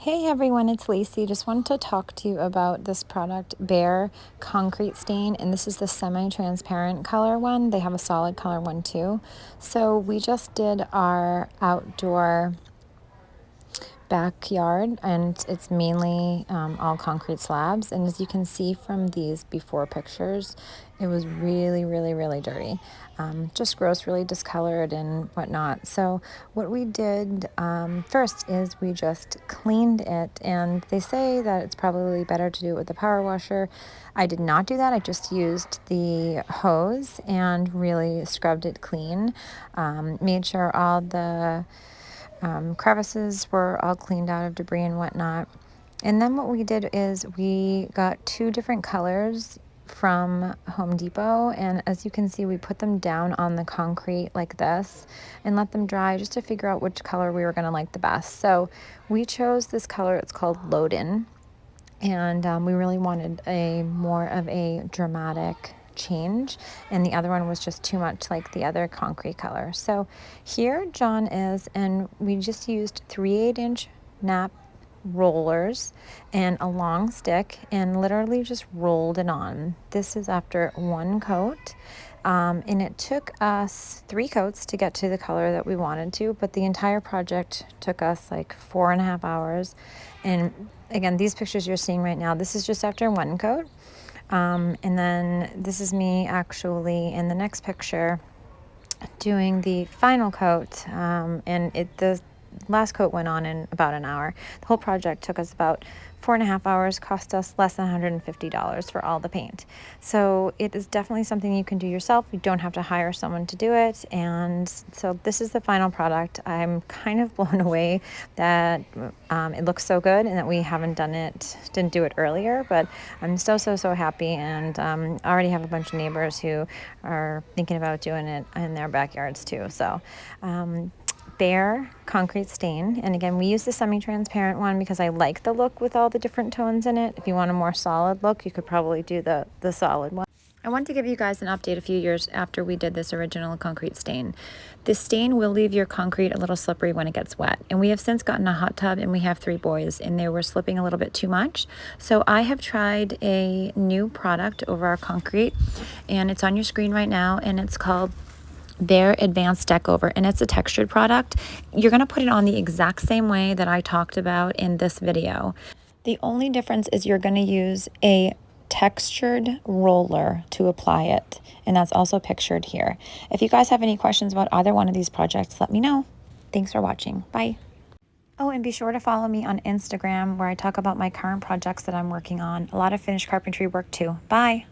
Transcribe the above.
Hey everyone, it's Lacey. Just wanted to talk to you about this product, BEHR Concrete Stain, and this is the semi-transparent color one. They have a solid color one too. So we just did our outdoor backyard, and it's mainly all concrete slabs, and as you can see from these before pictures, it was really dirty, just gross, really discolored and whatnot. So what we did first is we just cleaned it, and they say that it's probably better to do it with a power washer. I did not do that. I just used the hose and really scrubbed it clean, made sure all the crevices were all cleaned out of debris and whatnot. And then what we did is we got two different colors from Home Depot, and as you can see, we put them down on the concrete like this and let them dry just to figure out which color we were going to like the best. So we chose this color. It's called Load-In, and we really wanted a more of a dramatic change, and the other one was just too much like the other concrete color. So here John is, and we just used 3/8-inch nap rollers and a long stick and literally just rolled it on. This is after one coat, and it took us 3 coats to get to the color that we wanted to, but the entire project took us like 4.5 hours. And again, these pictures you're seeing right now, this is just after one coat. And then this is me actually in the next picture doing the final coat, and the last coat went on in about an hour. The whole project took us about 4.5 hours, cost us less than $150 for all the paint. So it is definitely something you can do yourself. You don't have to hire someone to do it. And so this is the final product. I'm kind of blown away that it looks so good and that we didn't do it earlier, but I'm so happy, and I already have a bunch of neighbors who are thinking about doing it in their backyards too. So BEHR Concrete Stain, and again, we use the semi-transparent one because I like the look with all the different tones in it. If you want a more solid look, you could probably do the solid one. I want to give you guys an update a few years after we did this original concrete stain. This stain will leave your concrete a little slippery when it gets wet, and we have since gotten a hot tub, and we have 3 boys, and they were slipping a little bit too much. So I have tried a new product over our concrete, and it's on your screen right now, and it's called BEHR Advanced Deck Over, and it's a textured product. You're going to put it on the exact same way that I talked about in this video. The only difference is you're going to use a textured roller to apply it, and that's also pictured here. If you guys have any questions about either one of these projects, let me know. Thanks for watching. Bye. Oh, and be sure to follow me on Instagram, where I talk about my current projects that I'm working on. A lot of finished carpentry work too. Bye.